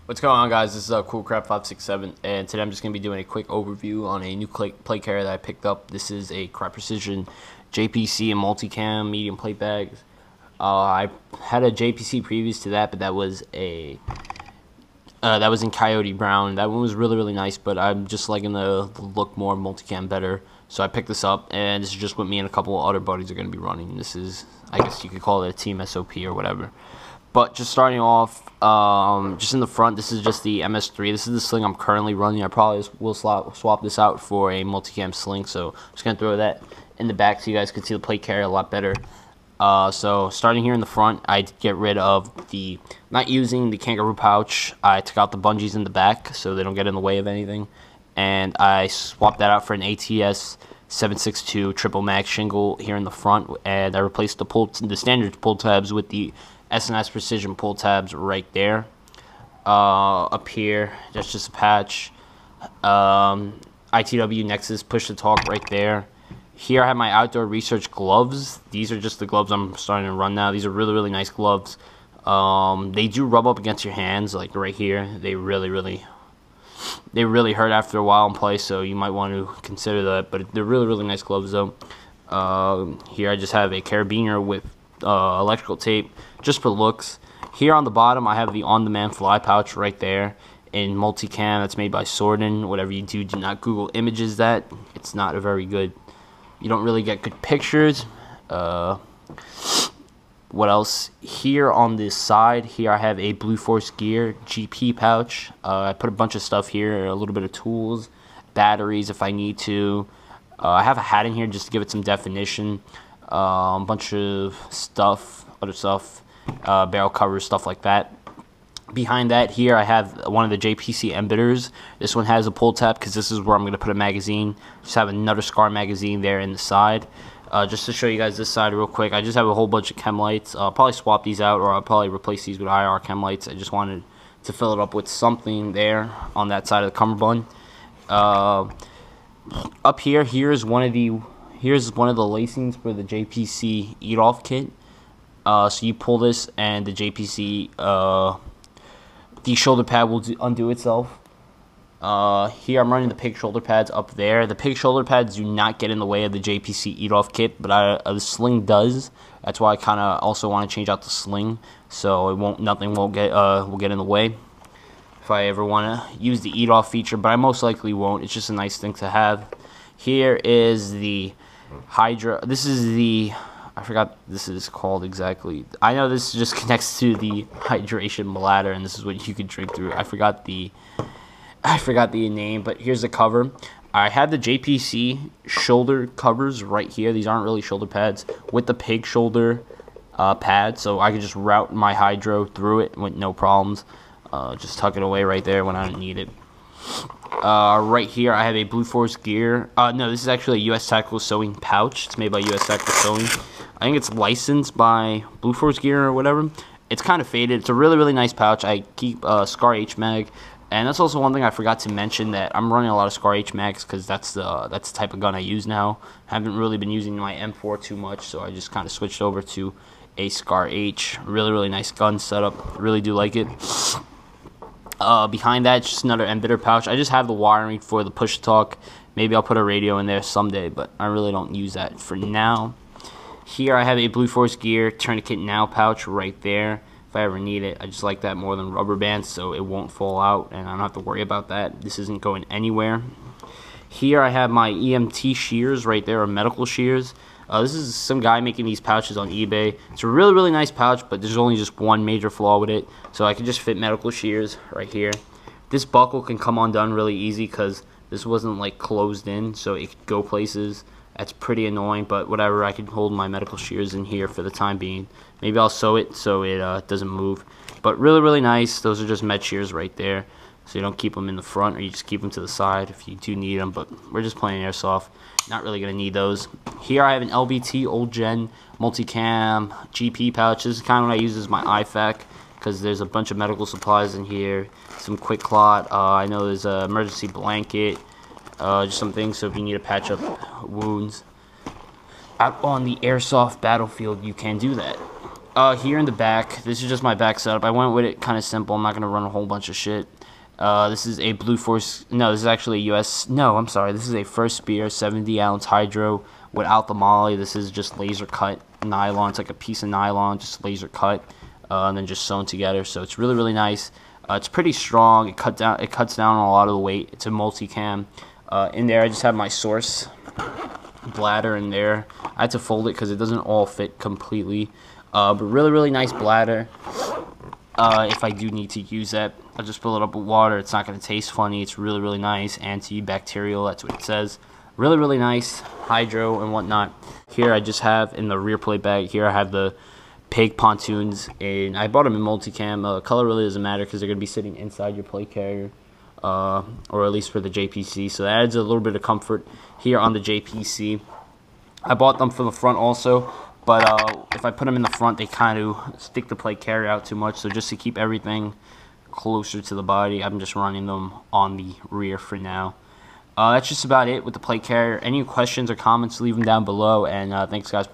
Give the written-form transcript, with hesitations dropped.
What's going on, guys? This is CoolCrap567, and today I'm just going to be doing a quick overview on a new plate carrier that I picked up. This is a Crye Precision JPC and multicam medium plate bags. I had a JPC previous to that, but that was in Coyote Brown. That one was really nice, but I'm just liking the look more, multicam better. So I picked this up, and this is just what me and a couple of other buddies are going to be running. This is, I guess you could call it a team SOP or whatever. But just starting off, just in the front, this is just the MS3. This is the sling I'm currently running. I probably will swap this out for a multicam sling. So I'm just going to throw that in the back so you guys can see the plate carrier a lot better. So starting here in the front, I get rid of not using the kangaroo pouch. I took out the bungees in the back so they don't get in the way of anything. And I swapped that out for an ATS 762 triple mag shingle here in the front. And I replaced the standard pull tabs with the S&S Precision pull tabs right there. Up here, that's just a patch. ITW Nexus push to talk right there. Here I have my outdoor research gloves. These are just the gloves I'm starting to run now. These are really nice gloves. They do rub up against your hands, like right here. They really hurt after a while in play, so you might want to consider that. But they're really nice gloves though. Here I just have a carabiner with electrical tape just for looks. Here on the bottom I have the on-demand fly pouch right there in multicam. That's made by Sorden. Whatever you do not Google images that. It's not a very good, you don't really get good pictures. What else? Here on this side, here I have a Blue Force Gear GP pouch. I put a bunch of stuff here, a little bit of tools, batteries if I need to. I have a hat in here just to give it some definition. A bunch of stuff, other stuff, barrel covers, stuff like that. Behind that, here I have one of the JPC emitters. This one has a pull tab because this is where I'm going to put a magazine. Just have another SCAR magazine there in the side. Just to show you guys this side real quick, I just have a whole bunch of chem lights. I'll probably swap these out, or I'll probably replace these with IR chem lights. I just wanted to fill it up with something there on that side of the cummerbund. Up here, here's one of the lacings for the JPC eat-off kit. So you pull this, and the JPC the shoulder pad will undo itself. Here I'm running the Pake shoulder pads up there. The Pake shoulder pads do not get in the way of the JPC eat-off kit, but the sling does. That's why I kind of also want to change out the sling, so nothing will get in the way if I ever want to use the eat-off feature, but I most likely won't. It's just a nice thing to have. Here is the Hydra. This is the, I forgot what this is called exactly. I know this just connects to the hydration bladder, and this is what you could drink through. I forgot the name, but here's the cover. I have the JPC shoulder covers right here. These aren't really shoulder pads, with the Pake shoulder pad, so I can just route my Hydro through it with no problems. Just tuck it away right there when I don't need it. Right here I have a Blue Force Gear. No, this is actually a US Tactical Sewing pouch. It's made by US Tactical Sewing. I think it's licensed by Blue Force Gear or whatever. It's kind of faded. It's a really nice pouch. I keep SCAR H mag, and that's also one thing I forgot to mention, that I'm running a lot of SCAR H mags because that's the type of gun I use now. I haven't really been using my M4 too much, so I just kind of switched over to a SCAR H. Really nice gun setup. Really do like it. Behind that, just another emitter pouch. I just have the wiring for the push talk. Maybe I'll put a radio in there someday, but I really don't use that for now. Here I have a Blue Force Gear Tourniquet Now pouch right there. If I ever need it, I just like that more than rubber bands, so it won't fall out, and I don't have to worry about that. This isn't going anywhere. Here I have my Emt Shears right there, or medical shears. This is some guy making these pouches on eBay. It's a really nice pouch, but there's only just one major flaw with it. So I can just fit medical shears right here. This buckle can come undone really easy because this wasn't like closed in, so it could go places. That's pretty annoying, but whatever. I can hold my medical shears in here for the time being. Maybe I'll sew it so it doesn't move. But really nice. Those are just med shears right there. So you don't keep them in the front, or you just keep them to the side if you do need them. But we're just playing airsoft. Not really going to need those. Here I have an LBT Old Gen Multicam GP pouch. This is kind of what I use as my IFAK, because there's a bunch of medical supplies in here. Some quick clot. I know there's an emergency blanket. Just some things, so if you need to patch up wounds out on the airsoft battlefield, you can do that. Here in the back, this is just my back setup. I went with it kind of simple. I'm not going to run a whole bunch of shit. This is a Blue Force. No, this is actually a US. No, I'm sorry. This is a First Spear 70-ounce Hydra without the molly. This is just laser cut nylon. It's like a piece of nylon, just laser cut, and then just sewn together. So it's really, really nice. It's pretty strong. It cuts down on a lot of the weight. It's a multicam. In there, I just have my source bladder in there. I had to fold it because it doesn't all fit completely. But really, really nice bladder. If I do need to use that, I'll just fill it up with water. It's not going to taste funny. It's really, really nice. Antibacterial, that's what it says. Really, really nice. Hydro and whatnot. Here I just have, in the rear plate bag, here I have the Pake Pontoons. And I bought them in multicam. Color really doesn't matter because they're going to be sitting inside your plate carrier. Or at least for the JPC. So that adds a little bit of comfort here on the JPC. I bought them for the front also. But if I put them in the front, they kind of stick the plate carrier out too much. So just to keep everything closer to the body, I'm just running them on the rear for now. That's just about it with the plate carrier. Any questions or comments, leave them down below. And thanks, guys.